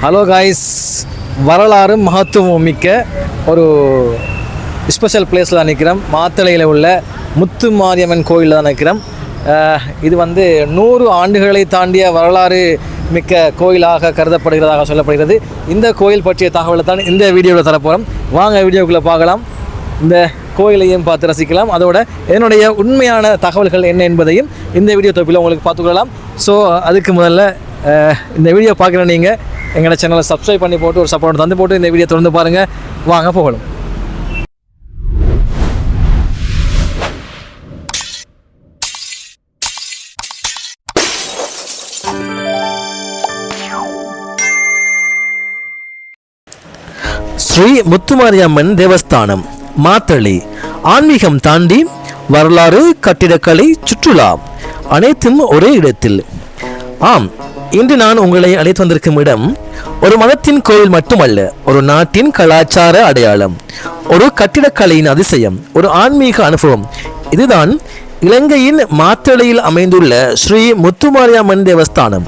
Hello guys, வரலாறு மகத்துவம் மிக்க ஒரு ஸ்பெஷல் பிளேஸில் தான் நிற்கிறோம். மாத்தளையில் உள்ள முத்து மாரியம்மன் கோயிலில் தான் நிற்கிறோம். இது 100 ஆண்டுகளை தாண்டிய வரலாறு மிக்க கோயிலாக கருதப்படுகிறதாக சொல்லப்படுகிறது. இந்த கோயில் பற்றிய தகவலை தான் இந்த வீடியோவில் தரப்போகிறோம். வாங்க வீடியோக்குள்ளே பார்க்கலாம். இந்த கோயிலையும் பார்த்து ரசிக்கலாம். அதோட என்னுடைய உண்மையான தகவல்கள் என்ன என்பதையும் இந்த வீடியோ தொப்பில் உங்களுக்கு பார்த்துக்கொள்ளலாம். ஸோ அதுக்கு முதல்ல இந்த வீடியோ பார்க்குற நீங்கள் எங்களோட சேனலை சப்ஸ்கிரைப் பண்ணி போட்டு ஒரு சப்போர்ட் தந்து போட்டு இந்த வீடியோ தொடர்ந்து பாருங்கள். வாங்க போகலாம். ஸ்ரீ முத்துமாரியம்மன் தேவஸ்தானம், மாத்தளை. ஆன்மீகம் தாண்டி வரலாறு, கட்டிடக்கலை, சுற்றுலா அனைத்தும் ஒரே இடத்தில். ஆம், இன்று நான் உங்களை அழைத்து வந்திருக்கும் இடம் ஒரு மதத்தின் கோவில் மட்டுமல்ல, ஒரு நாட்டின் கலாச்சார அடையாளம், ஒரு கட்டிடக்கலையின் அதிசயம், ஒரு ஆன்மீக அனுபவம். இதுதான் இலங்கையின் மாத்தளையில் அமைந்துள்ள ஸ்ரீ முத்துமாரியம்மன் தேவஸ்தானம்.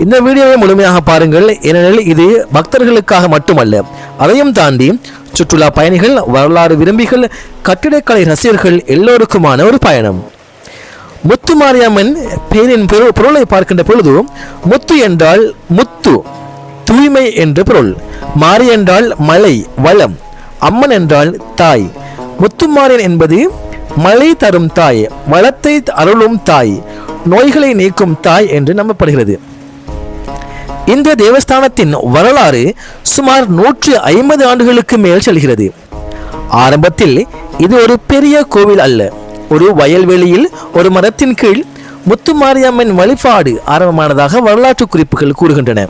இந்த வீடியோவை முழுமையாக பாருங்கள், ஏனெனில் இது பக்தர்களுக்காக மட்டுமல்ல, அதையும் தாண்டி சுற்றுலா பயணிகள், வரலாறு விரும்பிகள், கட்டிடக்கலை ரசிகர்கள் எல்லோருக்குமான ஒரு பயணம். முத்துமாரியம்மன் பேரின் பொருளை பார்க்கின்ற பொழுது, முத்து என்றால் முத்து, தூய்மை என்று பொருள். மாரி என்றால் மலை, வளம். அம்மன் என்றால் தாய். முத்துமாரியன் என்பது மழை தரும் தாய், வளத்தை அருளும் தாய், நோய்களை நீக்கும் தாய் என்று நம்பப்படுகிறது. இந்த தேவஸ்தானத்தின் வரலாறு சுமார் 150 ஆண்டுகளுக்கு மேல் செல்கிறது. ஆரம்பத்தில் இது ஒரு பெரிய கோவில் அல்ல, ஒரு வயல்வெளியில் ஒரு மரத்தின் கீழ் முத்துமாரியம்மன் வழிபாடு ஆரம்பமானதாக வரலாற்று குறிப்புகள் கூறுகின்றன.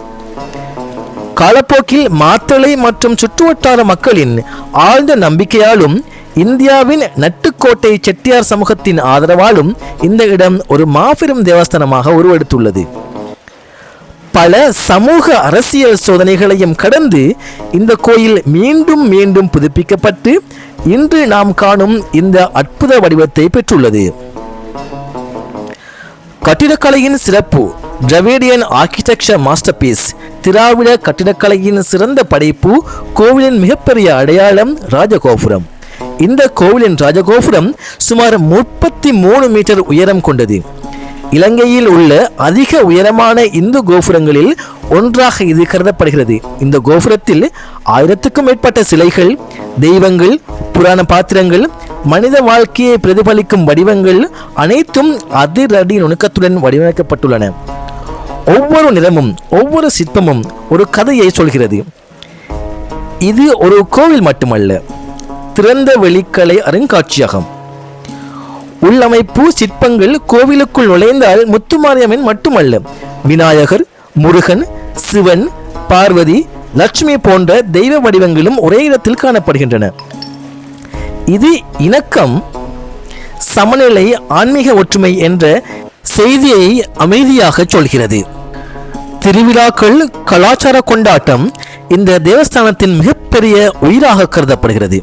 காலப்போக்கில் மாத்தளை மற்றும் சுற்றுவட்டார மக்களின் ஆழ்ந்த நம்பிக்கையாலும் இந்தியாவின் நட்டுக்கோட்டை செட்டியார் சமூகத்தின் ஆதரவாலும் இந்த இடம் ஒரு மாபெரும் தேவஸ்தானமாக உருவெடுத்துள்ளது. பல சமூக அரசியல் சோதனைகளையும் கடந்து இந்த கோயில் மீண்டும் மீண்டும் புதுப்பிக்கப்பட்டு இன்று நாம் காணும் இந்த அற்புத வடிவத்தை பெற்றுள்ளது. கட்டிடக்கலையின் சிறப்பு, டிராவிடியன் ஆர்கிடெக்சர் மாஸ்டர்பீஸ். திராவிட கட்டிடக்கலையின் சிறந்த படைப்பு, கோவிலின் மிகப்பெரிய அடையாளம் ராஜகோபுரம். இந்த கோவிலின் ராஜகோபுரம் சுமார் 33 மீட்டர் உயரம் கொண்டது. இலங்கையில் உள்ள அதிக உயரமான இந்து கோபுரங்களில் ஒன்றாக இது கருதப்படுகிறது. இந்த கோபுரத்தில் 1000க்கும் மேற்பட்ட சிலைகள், தெய்வங்கள், புராண பாத்திரங்கள், மனித வாழ்க்கையை பிரதிபலிக்கும் வடிவங்கள் அனைத்தும் அதிரடி நுணுக்கத்துடன் வடிவமைக்கப்பட்டுள்ளன. ஒவ்வொரு நிறமும் ஒவ்வொரு சிற்பமும் ஒரு கதையை சொல்கிறது. இது ஒரு கோவில் மட்டுமல்ல, திறந்த வெளிக்கலை அருங்காட்சியகம். உள்ளமைப்பு, சிற்பங்கள். கோவிலுக்குள் நுழைந்தால் முத்துமாரியம்மன் மட்டுமல்ல, விநாயகர், முருகன், சிவன், பார்வதி, லட்சுமி போன்ற தெய்வ வடிவங்களும் ஒரே இடத்தில் காணப்படுகின்றன. இது இணக்கம், சமநிலை, ஆன்மீக ஒற்றுமை என்ற செய்தியை அமைதியாக சொல்கிறது. திருவிழாக்கள், கலாச்சார கொண்டாட்டம் இந்த தேவஸ்தானத்தின் மிகப்பெரிய உயிராக கருதப்படுகிறது.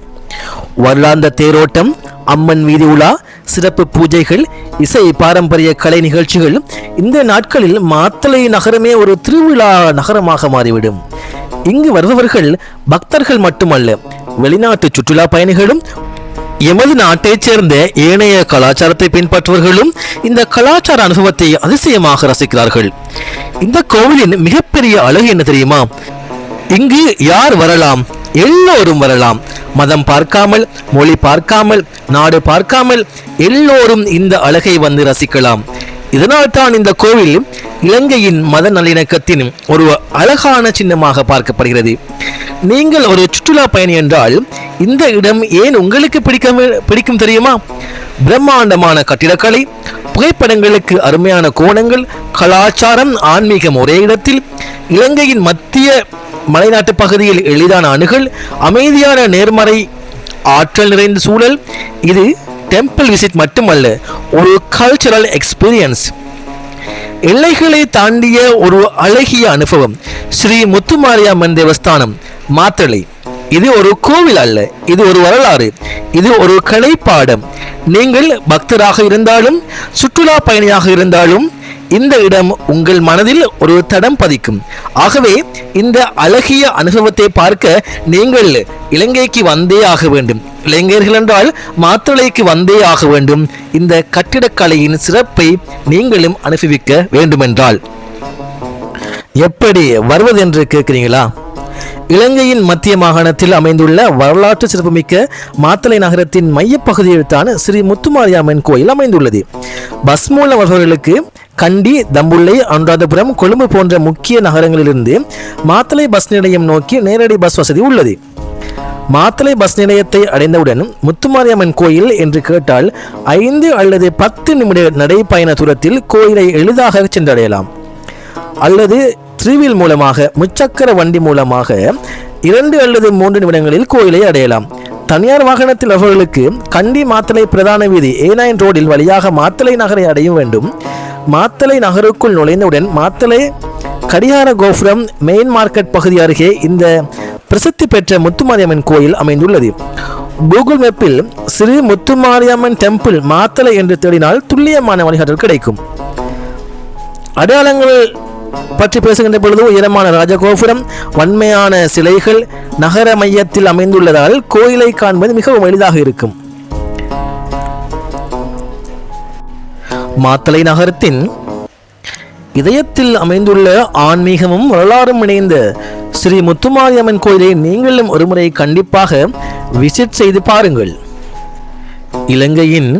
வருடாந்த தேரோட்டம், அம்மன் வீதி உலா, சிறப்பு பூஜைகள், இசை, பாரம்பரிய கலை நிகழ்ச்சிகள். இந்த நாட்களில் மாத்தளை நகரமே ஒரு திருவிழா நகரமாக மாறிவிடும். இங்கு வருபவர்கள் பக்தர்கள் மட்டுமல்ல, வெளிநாட்டு சுற்றுலா பயணிகளும், எமது நாட்டைச் சேர்ந்த ஏனைய கலாச்சாரத்தை பின்பற்றுவர்களும் இந்த கலாச்சார அனுபவத்தை அதிசயமாக ரசிக்கிறார்கள். இந்த கோவிலின் மிகப்பெரிய அழகு என்ன தெரியுமா? இங்கு யார் வரலாம்? எல்லோரும் வரலாம். மதம் பார்க்காமல், மொழி பார்க்காமல், நாடு பார்க்காமல் எல்லோரும் இந்த அழகை ரசிக்கலாம். இதனால் தான் இந்த கோவில் இலங்கையின் மத நல்லிணக்கத்தின் ஒரு அழகான சின்னமாக பார்க்கப்படுகிறது. நீங்கள் ஒரு சுற்றுலா பயணி என்றால் இந்த இடம் ஏன் உங்களுக்கு பிடிக்கும் தெரியுமா? பிரம்மாண்டமான கட்டிடக்கலை, புகைப்படங்களுக்கு அருமையான கோணங்கள், கலாச்சாரம், ஆன்மீகம் ஒரே இடத்தில், இலங்கையின் மத்திய மலைநாட்டு பகுதியில் எளிதான அணுகல், அமைதியான நேர்மறை ஆற்றல் நிறைந்த சூழல். இது டெம்பிள் விசிட் மட்டுமல்ல, ஒரு கல்ச்சரல் எக்ஸ்பீரியன்ஸ், எல்லைகளை தாண்டிய ஒரு அழகிய அனுபவம். ஸ்ரீ முத்துமாரியம்மன் தேவஸ்தானம், மாத்தளை. இது ஒரு கோவில் அல்ல, இது ஒரு வரலாறு, இது ஒரு கலை பாடம். நீங்கள் பக்தராக இருந்தாலும், சுற்றுலா பயணியாக இருந்தாலும், இந்த இடம் உங்கள் மனதில் ஒரு தடம் பதிக்கும். ஆகவே இந்த அழகிய அனுபவத்தை பார்க்க நீங்கள் இலங்கைக்கு வந்தே ஆக வேண்டும். இளைஞர்கள் என்றால் மாத்தளைக்கு வந்தே ஆக வேண்டும். இந்த கட்டிடக்கலையின் சிறப்பை நீங்களும் அனுபவிக்க வேண்டுமென்றால் எப்படி வருவது என்று கேட்கிறீங்களா? இலங்கையின் மத்திய மாகாணத்தில் அமைந்துள்ள வரலாற்று சிறப்புமிக்க மாத்தளை நகரத்தின் மையப்பகுதியில் தான் ஸ்ரீ முத்துமாரியம்மன் கோயில் அமைந்துள்ளது. பஸ் மூலம் வருபவர்களுக்கு கண்டி, தம்புள்ளை, அனுராதபுரம், கொழும்பு போன்ற முக்கிய நகரங்களிலிருந்து மாத்தளை பஸ் நிலையம் நோக்கி நேரடி பஸ் வசதி உள்ளது. மாத்தளை பஸ் நிலையத்தை அடைந்தவுடன் முத்துமாரியம்மன் கோயில் என்று கேட்டால் 5 அல்லது 10 நிமிட நடைப்பயண தூரத்தில் கோயிலை எளிதாக சென்றடையலாம். அல்லது த்ரீவீல் மூலமாக, முச்சக்கர வண்டி மூலமாக 2 அல்லது 3 நிமிடங்களில் கோயிலை அடையலாம். தனியார் வாகனத்தில் அவர்களுக்கு கண்டி மாத்தளை பிரதான வீதி A9 ரோடில் வழியாக மாத்தளை நகரை அடையும் வேண்டும். மாத்தளை நகருக்குள் நுழைந்தவுடன் மாத்தளை கடிகார கோபுரம் மெயின் மார்க்கெட் பகுதி அருகே இந்த பிரசித்தி பெற்ற முத்துமாரியம்மன் கோயில் அமைந்துள்ளது. கூகுள் மேப்பில் ஸ்ரீ முத்துமாரியம்மன் டெம்பிள் மாத்தளை என்று தேடினால் துல்லியமான வழிகாட்டல் கிடைக்கும். அடையாளங்கள் பற்றி பேசுகின்ற பொழுது உயரமான ராஜகோபுரம், வன்மையான சிலைகள் நகர மையத்தில் அமைந்துள்ளதால் கோயிலை காண்பது மிகவும் எளிதாக இருக்கும். மாத்தளை நகரத்தின் இதயத்தில் அமைந்துள்ள ஆன்மீகமும் வரலாறும் இணைந்த ஸ்ரீ முத்துமாரியம்மன் கோயிலை நீங்களும் ஒருமுறை கண்டிப்பாக விசிட் செய்து பாருங்கள். இலங்கையின்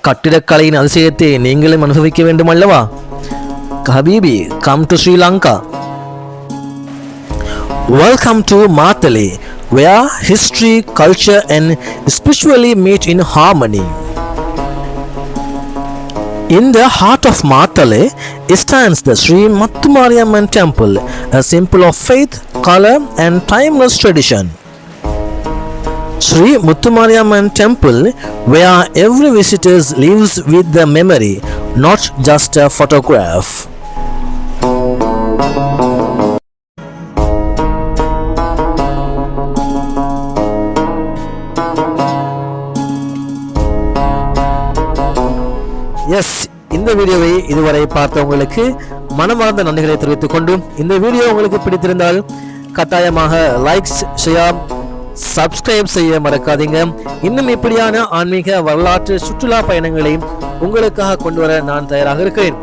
கட்டிடக்கலையின் அதிசயத்தை நீங்களும் அனுபவிக்க வேண்டும் அல்லவா? Habibi, come to Sri Lanka. Welcome to Matale, where history, culture and spirituality meet in harmony. In the heart of Matale stands the Sri Muthumariamman Temple, a symbol of faith, color and timeless tradition. Sri Muthumariamman Temple, where every visitor lives with the memory, not just a photograph. Yes, இந்த வீடியோவை இதுவரை பார்த்தவங்களுக்கு மனமார்ந்த நன்றிகளை தெரிவித்துக் கொண்டு, இந்த video உங்களுக்கு பிடித்திருந்தால் கட்டாயமாக லைக்ஸ், ஷேர், சப்ஸ்கிரைப் செய்ய மறக்காதீங்க. இன்னும் இப்படியான ஆன்மீக வரலாற்று சுற்றுலா பயணங்களை உங்களுக்காக கொண்டு வர நான் தயாராக இருக்கிறேன்.